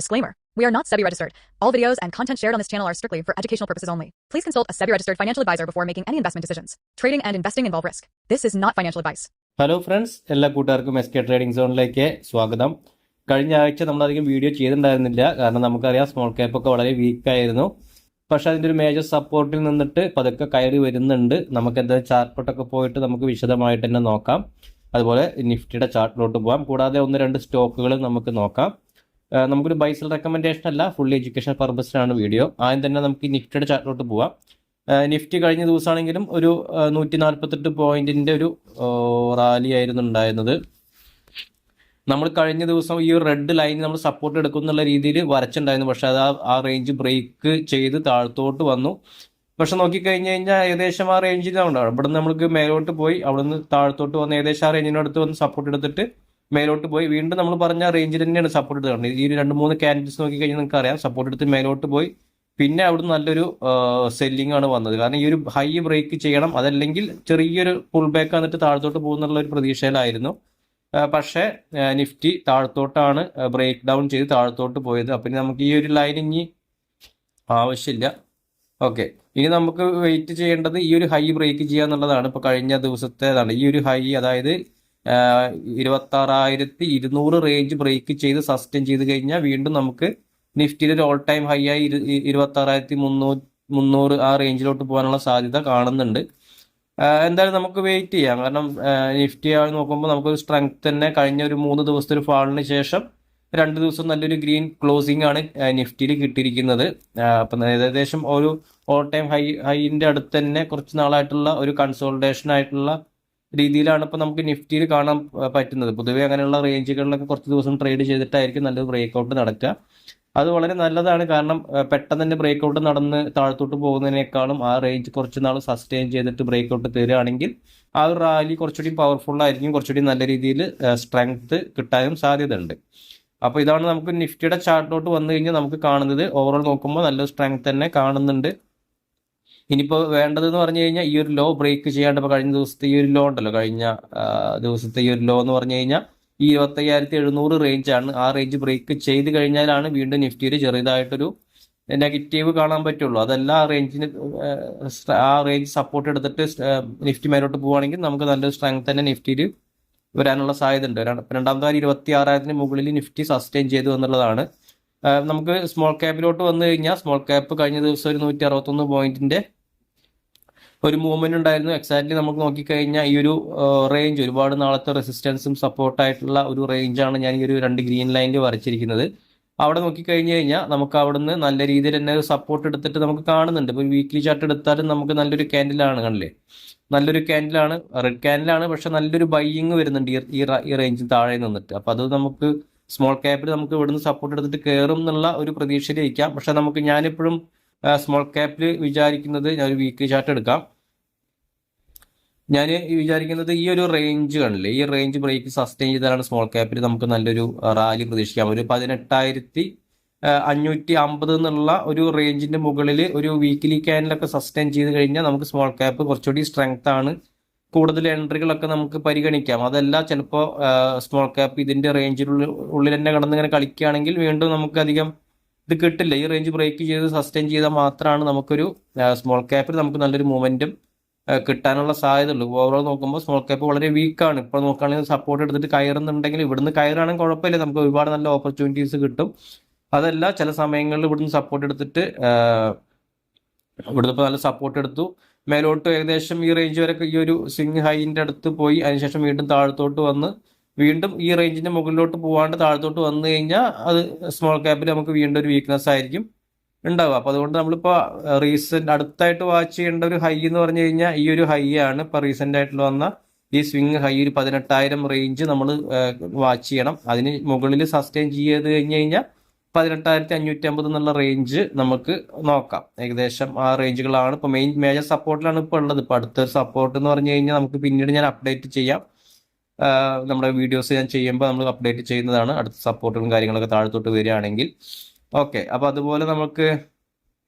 Disclaimer. We are not SEBI registered. All videos and content shared on this channel are strictly for educational purposes only. Please consult a SEBI registered financial advisor before making any investment decisions. Trading and investing involve risk. This is not financial advice. Hello friends, എല്ലാ കൂട്ടുകാർക്കും SK trading സോണിലേക്ക് സ്വാഗതം. കഴിഞ്ഞ ആഴ്ച നമ്മളധികം video ചെയ്തിട്ടുണ്ടായിരുന്നില്ല, കാരണം നമുക്കറിയാം small cap ഒക്കെ വളരെ വീക്കായിരുന്നു. പക്ഷേ അതിൻ്റെ ഒരു മേജർ സപ്പോർട്ടിൽ നിന്നിട്ട് പതുക്കെ കയറി വരുന്നുണ്ട്. നമുക്ക് എന്തായാലും ചാർട്ടിലോട്ടൊക്കെ പോയിട്ട് നമുക്ക് വിശദമായിട്ട് തന്നെ നോക്കാം. അതുപോലെ നിഫ്റ്റിയുടെ ചാർട്ടിലോട്ട് പോകാം. കൂടാതെ ഒന്ന് രണ്ട് സ്റ്റോക്കുകൾ നമുക്ക് നോക്കാം. നമുക്കൊരു ബൈസൽ റെക്കമെൻഡേഷൻ അല്ല, ഫുള്ളി എഡ്യൂക്കേഷൻ പർപ്പസിനാണ് വീഡിയോ. ആദ്യം തന്നെ നമുക്ക് നിഫ്റ്റിയുടെ ചാർട്ടിലോട്ട് പോവാം. നിഫ്റ്റി കഴിഞ്ഞ ദിവസമാണെങ്കിലും ഒരു 148 പോയിന്റിന്റെ ഒരു റാലി ആയിരുന്നു ഉണ്ടായിരുന്നത്. നമ്മൾ കഴിഞ്ഞ ദിവസം ഈ റെഡ് ലൈൻ നമ്മൾ സപ്പോർട്ട് എടുക്കും എന്നുള്ള രീതിയിൽ വരച്ചിട്ടുണ്ടായിരുന്നു. പക്ഷെ അത് ആ റേഞ്ച് ബ്രേക്ക് ചെയ്ത് താഴത്തോട്ട് വന്നു. പക്ഷെ നോക്കിക്കഴിഞ്ഞ് കഴിഞ്ഞാൽ ഏകദേശം ആ റേഞ്ചിലാണ് ഉണ്ടാവും. ഇവിടെ നിന്ന് നമ്മൾക്ക് മേലോട്ട് പോയി, അവിടെ നിന്ന് താഴത്തോട്ട് വന്ന് ഏകദേശം ആ റേഞ്ചിനടുത്ത് വന്ന് സപ്പോർട്ട് എടുത്തിട്ട് മേലോട്ട് പോയി വീണ്ടും നമ്മൾ പറഞ്ഞ റേഞ്ചിൽ തന്നെയാണ് സപ്പോർട്ട് എടുത്തത്. ഈ 2-3 ക്യാൻഡിൽസ് നോക്കിക്കഴിഞ്ഞാൽ നിങ്ങൾക്ക് അറിയാം, സപ്പോർട്ട് എടുത്ത് മേലോട്ട് പോയി പിന്നെ അവിടെ നല്ലൊരു സെല്ലിംഗ് ആണ് വന്നത്. കാരണം ഈ ഒരു ഹൈ ബ്രേക്ക് ചെയ്യണം, അതല്ലെങ്കിൽ ചെറിയൊരു പുൾ ബാക്ക് വന്നിട്ട് താഴത്തോട്ട് പോകുന്നുള്ള ഒരു പ്രതീക്ഷയിലായിരുന്നു. പക്ഷേ നിഫ്റ്റി താഴത്തോട്ടാണ് ബ്രേക്ക് ഡൗൺ ചെയ്ത് താഴത്തോട്ട് പോയത്. അപ്പം നമുക്ക് ഈ ഒരു ലൈൻ ഇനി ആവശ്യമില്ല. ഓക്കെ, ഇനി നമുക്ക് വെയിറ്റ് ചെയ്യേണ്ടത് ഈ ഒരു ഹൈ ബ്രേക്ക് ചെയ്യുക എന്നുള്ളതാണ്. ഇപ്പോൾ കഴിഞ്ഞ ദിവസത്തേതാണ് ഈ ഒരു ഹൈ, അതായത് 26,200 റേഞ്ച് ബ്രേക്ക് ചെയ്ത് സസ്റ്റെയിൻ ചെയ്ത് കഴിഞ്ഞാൽ വീണ്ടും നമുക്ക് നിഫ്റ്റിയിൽ ഒരു ഓൾ ടൈം ഹൈ ആയി 26,300 ആ റേഞ്ചിലോട്ട് പോകാനുള്ള സാധ്യത കാണുന്നുണ്ട്. എന്തായാലും നമുക്ക് വെയിറ്റ് ചെയ്യാം. കാരണം നിഫ്റ്റി നോക്കുമ്പോൾ നമുക്കൊരു സ്ട്രെങ്ത് തന്നെ കഴിഞ്ഞ ഒരു 3 ദിവസത്തെ ഒരു ഫാളിന് ശേഷം 2 ദിവസം നല്ലൊരു ഗ്രീൻ ക്ലോസിംഗ് ആണ് നിഫ്റ്റിയിൽ കിട്ടിയിരിക്കുന്നത്. അപ്പം ഏകദേശം ഒരു ഓൾ ടൈം ഹൈൻ്റെ അടുത്ത് തന്നെ കുറച്ച് നാളായിട്ടുള്ള ഒരു കൺസോൾട്ടേഷൻ ആയിട്ടുള്ള രീതിയിലാണ് ഇപ്പോൾ നമുക്ക് നിഫ്റ്റിയിൽ കാണാൻ പറ്റുന്നത്. പൊതുവേ അങ്ങനെയുള്ള റേഞ്ചുകളിലൊക്കെ കുറച്ച് ദിവസം ട്രേഡ് ചെയ്തിട്ടായിരിക്കും നല്ലൊരു ബ്രേക്ക്ഔട്ട് നടക്കുക. അത് വളരെ നല്ലതാണ്. കാരണം പെട്ടെന്ന് തന്നെ ബ്രേക്ക്ഔട്ട് നടന്ന് താഴത്തോട്ട് പോകുന്നതിനേക്കാളും ആ റേഞ്ച് കുറച്ച് നാൾ സസ്റ്റെയിൻ ചെയ്തിട്ട് ബ്രേക്ക്ഔട്ട് തരികയാണെങ്കിൽ ആ ഒരു റാലി കുറച്ചുകൂടി പവർഫുൾ ആയിരിക്കും, കുറച്ചുകൂടി നല്ല രീതിയിൽ സ്ട്രെങ്ത് കിട്ടാനും സാധ്യതയുണ്ട്. അപ്പോൾ ഇതാണ് നമുക്ക് നിഫ്റ്റിയുടെ ചാർട്ടിലോട്ട് വന്നു കഴിഞ്ഞാൽ നമുക്ക് കാണുന്നത്. ഓവറോൾ നോക്കുമ്പോൾ നല്ല സ്ട്രെങ്ത് തന്നെ കാണുന്നുണ്ട്. ഇനിയിപ്പോൾ വേണ്ടതെന്ന് പറഞ്ഞു കഴിഞ്ഞാൽ ഈ ഒരു ലോ ബ്രേക്ക് ചെയ്യാണ്ട്, ഇപ്പോൾ കഴിഞ്ഞ ദിവസത്തെ ഈ ഒരു ലോ ഉണ്ടല്ലോ, കഴിഞ്ഞ ദിവസത്തെ ഈ ഒരു ലോ എന്ന് പറഞ്ഞു കഴിഞ്ഞാൽ ഈ 25,700 റേഞ്ചാണ്. ആ റേഞ്ച് ബ്രേക്ക് ചെയ്ത് കഴിഞ്ഞാലാണ് വീണ്ടും നിഫ്റ്റിയിൽ ചെറുതായിട്ടൊരു നെഗറ്റീവ് കാണാൻ പറ്റുള്ളൂ. അതല്ല ആ റേഞ്ച് സപ്പോർട്ട് എടുത്തിട്ട് നിഫ്റ്റി മേലോട്ട് പോവുകയാണെങ്കിൽ നമുക്ക് നല്ലൊരു സ്ട്രെങ്ത് തന്നെ നിഫ്റ്റിയിൽ വരാനുള്ള സാധ്യത ഉണ്ട്. രണ്ടാമത്തെ 26,000 മുകളിൽ നിഫ്റ്റി സസ്റ്റെയിൻ ചെയ്തു എന്നുള്ളതാണ്. നമുക്ക് സ്മോൾ ക്യാപ്പിലോട്ട് വന്നു കഴിഞ്ഞാൽ സ്മോൾ ക്യാപ്പ് കഴിഞ്ഞ ദിവസം ഒരു 161 പോയിന്റിന്റെ ഒരു മൂവ്മെന്റ് ഉണ്ടായിരുന്നു. എക്സാക്ട്ലി നമുക്ക് നോക്കിക്കഴിഞ്ഞാൽ ഈ ഒരു റേഞ്ച് ഒരുപാട് നാളത്തെ റെസിസ്റ്റൻസും സപ്പോർട്ടായിട്ടുള്ള ഒരു റേഞ്ചാണ് ഞാൻ ഈ ഒരു 2 ഗ്രീൻ ലൈനിൽ വരച്ചിരിക്കുന്നത്. അവിടെ നോക്കിക്കഴിഞ്ഞ് കഴിഞ്ഞാൽ നമുക്ക് അവിടുന്ന് നല്ല രീതിയിൽ തന്നെ സപ്പോർട്ട് എടുത്തിട്ട് നമുക്ക് കാണുന്നുണ്ട്. ഇപ്പോൾ വീക്ക്ലി ചാർട്ട് എടുത്താലും നമുക്ക് നല്ലൊരു ക്യാൻഡിലാണ്, കണ്ടില്ലേ, നല്ലൊരു ക്യാൻഡിലാണ്, റെഡ് ക്യാൻഡിലാണ്. പക്ഷെ നല്ലൊരു ബൈയിങ് വരുന്നുണ്ട് ഈ റേഞ്ചിൽ താഴെ നിന്നിട്ട്. അപ്പോൾ അത് നമുക്ക് സ്മോൾ ക്യാപ്പിൽ നമുക്ക് ഇവിടുന്ന് സപ്പോർട്ട് എടുത്തിട്ട് കയറും എന്നുള്ള ഒരു പ്രതീക്ഷയിലിരിക്കാം. പക്ഷെ ഞാനിപ്പോഴും സ്മോൾ ക്യാപ്പിൽ വിചാരിക്കുന്നത്, ഞാനൊരു വീക്ക്ലി ചാർട്ട് എടുക്കാം. ഞാൻ വിചാരിക്കുന്നത് ഈ ഒരു റേഞ്ച് കണ്ടില്ലേ, ഈ റേഞ്ച് ബ്രേക്ക് സസ്റ്റെയിൻ ചെയ്താലാണ് സ്മോൾ ക്യാപ്പിൽ നമുക്ക് നല്ലൊരു റാലി പ്രതീക്ഷിക്കാം. ഒരു 18,550 എന്നുള്ള ഒരു റേഞ്ചിന്റെ മുകളിൽ ഒരു വീക്ക്ലി ക്യാനിലൊക്കെ സസ്റ്റെയിൻ ചെയ്ത് കഴിഞ്ഞാൽ നമുക്ക് സ്മോൾ ക്യാപ്പ് കുറച്ചുകൂടി സ്ട്രെങ്ത് ആണ്. കൂടുതൽ എൻട്രികളൊക്കെ നമുക്ക് പരിഗണിക്കാം. അതല്ല ചിലപ്പോൾ സ്മോൾ ക്യാപ്പ് ഇതിന്റെ റേഞ്ചിനുള്ളിൽ തന്നെ കിടന്നിങ്ങനെ കളിക്കുകയാണെങ്കിൽ വീണ്ടും നമുക്ക് അധികം ഇത് കിട്ടില്ല. ഈ റേഞ്ച് ബ്രേക്ക് ചെയ്ത് സസ്റ്റെയിൻ ചെയ്താൽ മാത്രമാണ് നമുക്കൊരു സ്മോൾ ക്യാപ്പിൽ നമുക്ക് നല്ലൊരു മൂവ്മെന്റും കിട്ടാനുള്ള സാധ്യത ഉള്ളൂ. ഓവറോൾ നോക്കുമ്പോൾ സ്മോൾ ക്യാപ്പ് വളരെ വീക്കാണ്. ഇപ്പോൾ നോക്കുകയാണെങ്കിൽ സപ്പോർട്ട് എടുത്തിട്ട് കയറുന്നുണ്ടെങ്കിൽ ഇവിടുന്ന് കയറുകയാണെങ്കിൽ കുഴപ്പമില്ല, നമുക്ക് ഒരുപാട് നല്ല ഓപ്പർച്യൂണിറ്റീസ് കിട്ടും. അതല്ല ചില സമയങ്ങളിൽ ഇവിടുന്ന് സപ്പോർട്ട് എടുത്തിട്ട് ഇവിടുന്ന് ഇപ്പോൾ നല്ല സപ്പോർട്ട് എടുത്തു മേലോട്ട് ഏകദേശം ഈ റേഞ്ച് വരെ ഈ ഒരു സ്വിംഗ് ഹൈൻ്റെ അടുത്ത് പോയി അതിനുശേഷം വീണ്ടും താഴത്തോട്ട് വന്ന് വീണ്ടും ഈ റേഞ്ചിന്റെ മുകളിലോട്ട് പോകാണ്ട് താഴത്തോട്ട് വന്നു കഴിഞ്ഞാൽ അത് സ്മോൾ ക്യാപ്പിൽ നമുക്ക് വീണ്ടും ഒരു വീക്ക്നെസ് ആയിരിക്കും ഉണ്ടാവുക. അപ്പോൾ അതുകൊണ്ട് നമ്മളിപ്പോൾ അടുത്തായിട്ട് വാച്ച് ചെയ്യേണ്ട ഒരു ഹൈ എന്ന് പറഞ്ഞു കഴിഞ്ഞാൽ ഈ ഒരു ഹൈ ആണ്. ഇപ്പോൾ റീസെന്റ് ആയിട്ട് വന്ന ഈ സ്വിംഗ് ഹൈ ഒരു 18,000 റേഞ്ച് നമ്മൾ വാച്ച് ചെയ്യണം. അതിന് മുകളിൽ സസ്റ്റെയിൻ ചെയ്ത് കഴിഞ്ഞ് കഴിഞ്ഞാൽ 18,550 എന്നുള്ള റേഞ്ച് നമുക്ക് നോക്കാം. ഏകദേശം ആ റേഞ്ചുകളാണ് ഇപ്പോൾ മേജർ സപ്പോർട്ടിലാണ് ഇപ്പോൾ ഉള്ളത്. ഇപ്പോൾ അടുത്തൊരു സപ്പോർട്ട് എന്ന് പറഞ്ഞു കഴിഞ്ഞാൽ നമുക്ക് പിന്നീട് ഞാൻ അപ്ഡേറ്റ് ചെയ്യാം. നമ്മുടെ വീഡിയോസ് ഞാൻ ചെയ്യുമ്പോൾ നമ്മൾ അപ്ഡേറ്റ് ചെയ്യുന്നതാണ്. അടുത്ത സപ്പോർട്ടും കാര്യങ്ങളൊക്കെ താഴത്തോട്ട് വരികയാണെങ്കിൽ. ഓക്കെ, അപ്പോൾ അതുപോലെ നമുക്ക്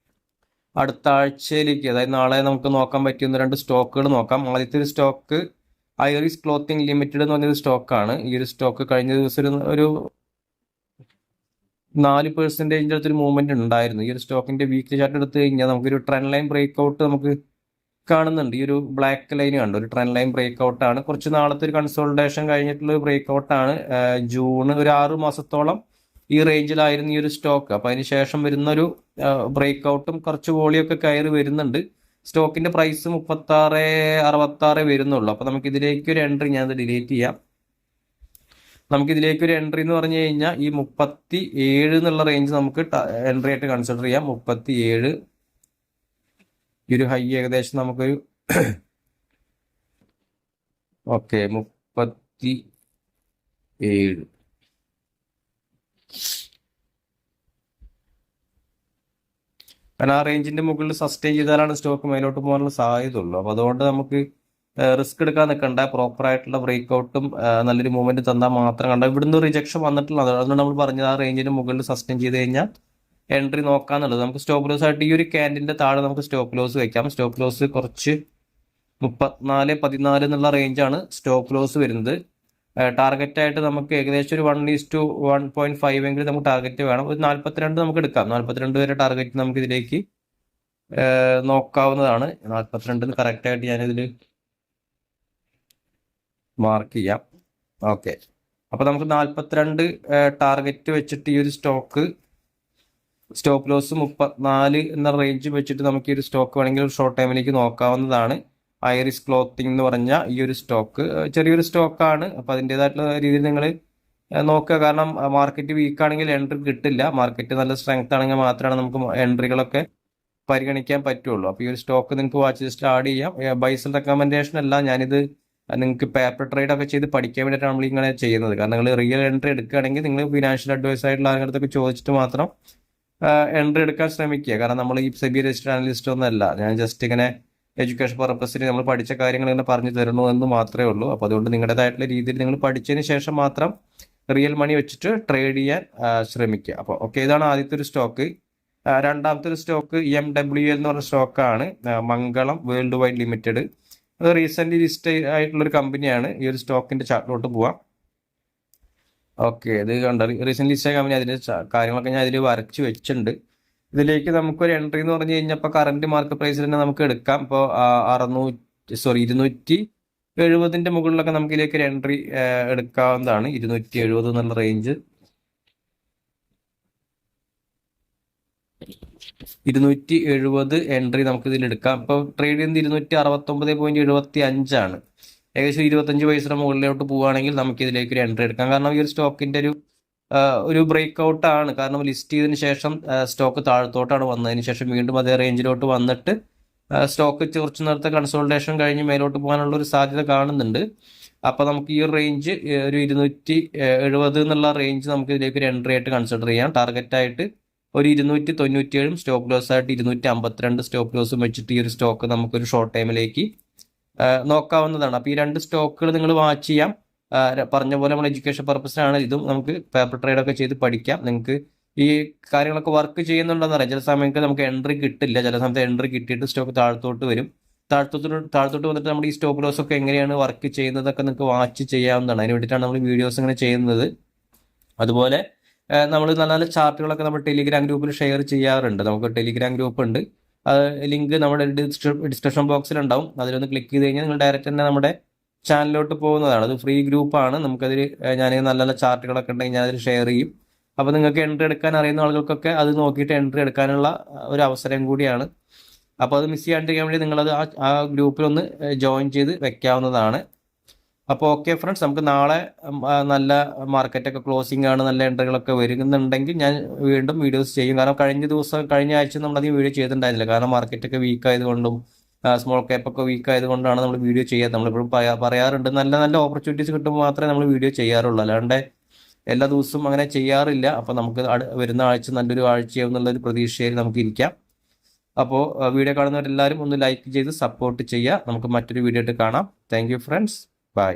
അടുത്ത ആഴ്ചയിലേക്ക്, അതായത് നാളെ നമുക്ക് നോക്കാൻ പറ്റിയ 2 സ്റ്റോക്കുകൾ നോക്കാം. ആദ്യത്തെ ഒരു സ്റ്റോക്ക് ഐറിസ് ക്ലോത്തിങ് ലിമിറ്റഡ് എന്ന് പറഞ്ഞൊരു സ്റ്റോക്കാണ്. ഈ ഒരു സ്റ്റോക്ക് കഴിഞ്ഞ ദിവസം ഒരു 4% അടുത്തൊരു മൂവ്മെന്റ് ഉണ്ടായിരുന്നു. ഈ ഒരു സ്റ്റോക്കിന്റെ വീക്ക്ലി ചാർട്ട് എടുത്തു കഴിഞ്ഞാൽ നമുക്കൊരു ട്രെൻഡ് ലൈൻ ബ്രേക്ക് ഔട്ട് നമുക്ക് കാണുന്നുണ്ട്. ഈ ഒരു ബ്ലാക്ക് ലൈൻ കണ്ടു, ഒരു ട്രെൻഡ് ലൈൻ ബ്രേക്ക് ഔട്ട് ആണ്. കുറച്ച് നാളത്തെ ഒരു കൺസോൾട്ടേഷൻ കഴിഞ്ഞിട്ടുള്ള ഒരു ബ്രേക്ക് ഔട്ട് ആണ്. ജൂൺ ഒരു 6 മാസത്തോളം ഈ റേഞ്ചിലായിരുന്നു ഈ ഒരു സ്റ്റോക്ക്. അപ്പൊ അതിന് ശേഷം വരുന്ന ഒരു ബ്രേക്ക് ഔട്ടും കുറച്ച് വോളിയൊക്കെ കയറി വരുന്നുണ്ട്. സ്റ്റോക്കിന്റെ പ്രൈസ് 36.66 വരുന്നുള്ളൂ. അപ്പൊ നമുക്ക് ഇതിലേക്ക് ഒരു എൻട്രി, ഞാൻ ഡിലീറ്റ് ചെയ്യാം. നമുക്ക് ഇതിലേക്ക് ഒരു എൻട്രി എന്ന് പറഞ്ഞു കഴിഞ്ഞാൽ ഈ 37 എന്നുള്ള റേഞ്ച് നമുക്ക് എൻട്രി ആയിട്ട് കൺസിഡർ ചെയ്യാം. 37 ഈ ഒരു ഹൈ ഏകദേശം നമുക്കൊരു ഓക്കെ 37 കാരണം ആ റേഞ്ചിന്റെ മുകളിൽ സസ്റ്റെയിൻ ചെയ്താലാണ് സ്റ്റോക്ക് മേലോട്ട് പോകാനുള്ള സാധ്യത ഉള്ളൂ. അപ്പൊ അതുകൊണ്ട് നമുക്ക് റിസ്ക് എടുക്കാൻ നിൽക്കണ്ട. പ്രോപ്പർ ആയിട്ടുള്ള ബ്രേക്ക് ഔട്ടും നല്ലൊരു മൂവ്മെന്റ് തന്നാൽ മാത്രം കണ്ട. ഇവിടുന്ന് റിജക്ഷൻ വന്നിട്ടുള്ളത്, അതുകൊണ്ട് നമ്മൾ പറഞ്ഞത് ആ റേഞ്ചിന്റെ മുകളിൽ സസ്റ്റെയിൻ ചെയ്ത് കഴിഞ്ഞാൽ എൻട്രി നോക്കാന്നുള്ളത്. നമുക്ക് സ്റ്റോപ്പ് ലോസ് ആയിട്ട് ഈ ഒരു ക്യാൻഡിന്റെ താഴെ നമുക്ക് സ്റ്റോപ്പ് ലോസ് വെക്കാം. സ്റ്റോപ്പ് ലോസ് കുറച്ച് 34-14 എന്നുള്ള റേഞ്ചാണ് സ്റ്റോപ്പ് ലോസ് വരുന്നത്. ടാർഗറ്റ് ആയിട്ട് നമുക്ക് ഏകദേശം ഒരു 1:1.5 എങ്കിലും നമുക്ക് ടാർഗറ്റ് വേണം. ഒരു 42 നമുക്ക് എടുക്കാം. 42 വരെ ടാർഗറ്റ് നമുക്ക് ഇതിലേക്ക് നോക്കാവുന്നതാണ്. 42 കറക്റ്റ് ആയിട്ട് ഞാനിതിൽ മാർക്ക് ചെയ്യാം. ഓക്കെ, അപ്പൊ നമുക്ക് 42 ടാർഗറ്റ് വെച്ചിട്ട് ഈ ഒരു സ്റ്റോക്ക് സ്റ്റോപ്പ് ലോസ് 34 എന്ന റേഞ്ച് വെച്ചിട്ട് നമുക്ക് ഈ ഒരു സ്റ്റോക്ക് വേണമെങ്കിൽ ഒരു ഷോർട്ട് ടൈമിലേക്ക് നോക്കാവുന്നതാണ്. ഐറിസ് ക്ലോത്തിങ് എന്ന് പറഞ്ഞ ഈ ഒരു സ്റ്റോക്ക് ചെറിയൊരു സ്റ്റോക്കാണ്. അപ്പോൾ അതിൻ്റെതായിട്ടുള്ള രീതിയിൽ നിങ്ങൾ നോക്കുക. കാരണം മാർക്കറ്റ് വീക്ക് ആണെങ്കിൽ എൻട്രി കിട്ടില്ല. മാർക്കറ്റ് നല്ല സ്ട്രെങ്ത് ആണെങ്കിൽ മാത്രമാണ് നമുക്ക് എൻട്രികളൊക്കെ പരിഗണിക്കാൻ പറ്റുള്ളൂ. അപ്പോൾ ഈ ഒരു സ്റ്റോക്ക് നിങ്ങൾക്ക് വാച്ച് ലിസ്റ്റ് ആഡ് ചെയ്യാം. ബൈസൽ റെക്കമെൻഡേഷൻ അല്ല, ഞാനിത് നിങ്ങൾക്ക് പേപ്പർ ട്രേഡ് ഒക്കെ ചെയ്ത് പഠിക്കാൻ വേണ്ടിയിട്ടാണ് നമ്മൾ ഇങ്ങനെ ചെയ്യുന്നത്. കാരണം നിങ്ങൾ റിയൽ എൻട്രി എടുക്കുകയാണെങ്കിൽ നിങ്ങൾ ഫിനാൻഷ്യൽ അഡ്വൈസ് ആയിട്ടുള്ള ആളുകളൊക്കെ ചോദിച്ചിട്ട് മാത്രം എൻട്രി എടുക്കാൻ ശ്രമിക്കുക. കാരണം നമ്മൾ ഈ സെബി രജിസ്റ്റർഡ് അനലിസ്റ്റ് ഒന്നും അല്ല. ഞാൻ ജസ്റ്റ് ഇങ്ങനെ എഡ്യൂക്കേഷൻ പർപ്പസിന് നമ്മൾ പഠിച്ച കാര്യങ്ങൾ ഇങ്ങനെ പറഞ്ഞു തരണോ എന്ന് മാത്രമേ ഉള്ളൂ. അപ്പോൾ അതുകൊണ്ട് നിങ്ങളുടേതായിട്ടുള്ള രീതിയിൽ നിങ്ങൾ പഠിച്ചതിന് ശേഷം മാത്രം റിയൽ മണി വെച്ചിട്ട് ട്രേഡ് ചെയ്യാൻ ശ്രമിക്കുക. അപ്പോൾ ഓക്കെ, ഇതാണ് ആദ്യത്തെ ഒരു സ്റ്റോക്ക്. രണ്ടാമത്തെ ഒരു സ്റ്റോക്ക് MWL എന്ന് പറഞ്ഞ സ്റ്റോക്കാണ്. മംഗളം വേൾഡ് വൈഡ് ലിമിറ്റഡ്. അത് റീസെന്റ് ലിസ്റ്റ് ആയിട്ടുള്ള ഒരു കമ്പനിയാണ്. ഈ ഒരു സ്റ്റോക്കിന്റെ ചാർട്ടിലോട്ട് പോവാം. ഓക്കെ, ഇത് കണ്ട റീസെന്റ് ലിസ്റ്റ് ആയ കമ്പനി, അതിന്റെ കാര്യങ്ങളൊക്കെ ഞാൻ ഇതിൽ വരച്ച് വെച്ചിട്ടുണ്ട്. ഇതിലേക്ക് നമുക്കൊരു എൻട്രി എന്ന് പറഞ്ഞു കഴിഞ്ഞാൽ ഇപ്പോൾ കറന്റ് മാർക്കറ്റ് പ്രൈസിൽ തന്നെ നമുക്ക് എടുക്കാം. ഇപ്പോൾ 270 മുകളിലൊക്കെ നമുക്ക് ഇതിലേക്ക് ഒരു എൻട്രി എടുക്കാവുന്നതാണ്. 270 എന്നുള്ള റേഞ്ച്, 270 എൻട്രി നമുക്ക് ഇതിൽ എടുക്കാം. ഇപ്പോൾ ട്രേഡ് ചെയ്യുന്നത് 269.75 ആണ്. ഏകദേശം 25 പൈസയുടെ മുകളിലോട്ട് പോവുകയാണെങ്കിൽ നമുക്ക് ഇതിലേക്ക് ഒരു എൻട്രി എടുക്കാം. കാരണം ഈ ഒരു സ്റ്റോക്കിന്റെ ഒരു ബ്രേക്ക് ഔട്ട് ആണ്. കാരണം ലിസ്റ്റ് ചെയ്തതിന് ശേഷം സ്റ്റോക്ക് താഴത്തോട്ടാണ് വന്നതിന് ശേഷം വീണ്ടും അതേ റേഞ്ചിലോട്ട് വന്നിട്ട് സ്റ്റോക്ക് കുറച്ച് നേരത്തെ കൺസോൾട്ടേഷൻ കഴിഞ്ഞ് മേലോട്ട് പോകാനുള്ള ഒരു സാധ്യത കാണുന്നുണ്ട്. അപ്പോൾ നമുക്ക് ഈ ഒരു റേഞ്ച് ഒരു 270 എന്നുള്ള റേഞ്ച് നമുക്ക് ഇതിലേക്ക് ഒരു എൻട്രി ആയിട്ട് കൺസിഡർ ചെയ്യാം. ടാർഗറ്റ് ആയിട്ട് ഒരു 297, സ്റ്റോപ്പ് ലോസ് ആയിട്ട് 252 സ്റ്റോപ്പ് ലോസും വെച്ചിട്ട് ഈ ഒരു സ്റ്റോക്ക് നമുക്കൊരു ഷോർട്ട് ടൈമിലേക്ക് നോക്കാവുന്നതാണ്. അപ്പോൾ ഈ രണ്ട് സ്റ്റോക്കുകൾ നിങ്ങൾ വാച്ച് ചെയ്യാം. പറഞ്ഞ പോലെ നമ്മൾ എഡ്യൂക്കേഷൻ പർപ്പസിനാണ്. ഇതും നമുക്ക് പേപ്പർ ട്രേഡ് ഒക്കെ ചെയ്ത് പഠിക്കാം. നിങ്ങൾക്ക് ഈ കാര്യങ്ങളൊക്കെ വർക്ക് ചെയ്യുന്നുണ്ടെന്ന് അറിയാം. ചില സമയത്ത് നമുക്ക് എൻട്രി കിട്ടില്ല, ചില സമയത്ത് എൻട്രി കിട്ടിയിട്ട് സ്റ്റോക്ക് താഴത്തോട്ട് വരും. താഴത്തോട്ട് വന്നിട്ട് നമ്മുടെ ഈ സ്റ്റോപ്പ് ലോസ് ഒക്കെ എങ്ങനെയാണ് വർക്ക് ചെയ്യുന്നതൊക്കെ നിങ്ങൾക്ക് വാച്ച് ചെയ്യാവുന്നതാണ്. അതിന് വേണ്ടിയിട്ടാണ് നമ്മൾ വീഡിയോസ് ഇങ്ങനെ ചെയ്യുന്നത്. അതുപോലെ നമ്മൾ നല്ല നല്ല ചാർട്ടുകളൊക്കെ നമ്മൾ ടെലിഗ്രാം ഗ്രൂപ്പിൽ ഷെയർ ചെയ്യാറുണ്ട്. നമുക്ക് ടെലിഗ്രാം ഗ്രൂപ്പ് ഉണ്ട്. ലിങ്ക് നമ്മുടെ ഡിസ്ക്രിപ്ഷൻ ബോക്സിൽ ഉണ്ടാവും. അതിലൊന്ന് ക്ലിക്ക് ചെയ്ത് കഴിഞ്ഞാൽ നിങ്ങൾ ഡയറക്റ്റ് തന്നെ നമ്മുടെ ചാനലിലോട്ട് പോകുന്നതാണ്. അത് ഫ്രീ ഗ്രൂപ്പാണ്. നമുക്കതിൽ ഞാൻ നല്ല നല്ല ചാർട്ടുകളൊക്കെ ഉണ്ടെങ്കിൽ ഞാൻ അതിൽ ഷെയർ ചെയ്യും. അപ്പോൾ നിങ്ങൾക്ക് എൻട്രി എടുക്കാൻ അറിയുന്ന ആളുകൾക്കൊക്കെ അത് നോക്കിയിട്ട് എൻട്രി എടുക്കാനുള്ള ഒരു അവസരം കൂടിയാണ്. അപ്പോൾ അത് മിസ് ചെയ്യാണ്ടിരിക്കാൻ വേണ്ടി നിങ്ങളത് ആ ഗ്രൂപ്പിലൊന്ന് ജോയിൻ ചെയ്ത് വെക്കാവുന്നതാണ്. അപ്പോൾ ഓക്കെ ഫ്രണ്ട്സ്, നമുക്ക് നാളെ നല്ല മാർക്കറ്റൊക്കെ ക്ലോസിംഗ് ആണ്, നല്ല എൻട്രികളൊക്കെ വരുന്നുണ്ടെങ്കിൽ ഞാൻ വീണ്ടും വീഡിയോസ് ചെയ്യും. കാരണം കഴിഞ്ഞ ആഴ്ച നമ്മളധികം വീഡിയോ ചെയ്തിട്ടുണ്ടായിരുന്നില്ല. കാരണം മാർക്കറ്റൊക്കെ വീക്ക് ആയതുകൊണ്ടും സ്മോൾ ക്യാപ്പ് ഒക്കെ വീക്ക് ആയതുകൊണ്ടാണ് നമ്മൾ വീഡിയോ ചെയ്യാറ്. നമ്മളിപ്പോഴും പറയാറുണ്ട്, നല്ല നല്ല ഓപ്പർച്യൂണിറ്റീസ് കിട്ടുമ്പോൾ മാത്രമേ നമ്മൾ വീഡിയോ ചെയ്യാറുള്ളൂ, അല്ലാണ്ട് എല്ലാ ദിവസവും അങ്ങനെ ചെയ്യാറില്ല. അപ്പോൾ നമുക്ക് വരുന്ന ആഴ്ച നല്ലൊരു ആഴ്ചയാവും എന്നുള്ളൊരു പ്രതീക്ഷയിൽ നമുക്ക് ഇരിക്കാം. അപ്പോൾ വീഡിയോ കാണുന്നവരെല്ലാവരും ഒന്ന് ലൈക്ക് ചെയ്ത് സപ്പോർട്ട് ചെയ്യുക. നമുക്ക് മറ്റൊരു വീഡിയോ ആയിട്ട് കാണാം. Thank you friends, by.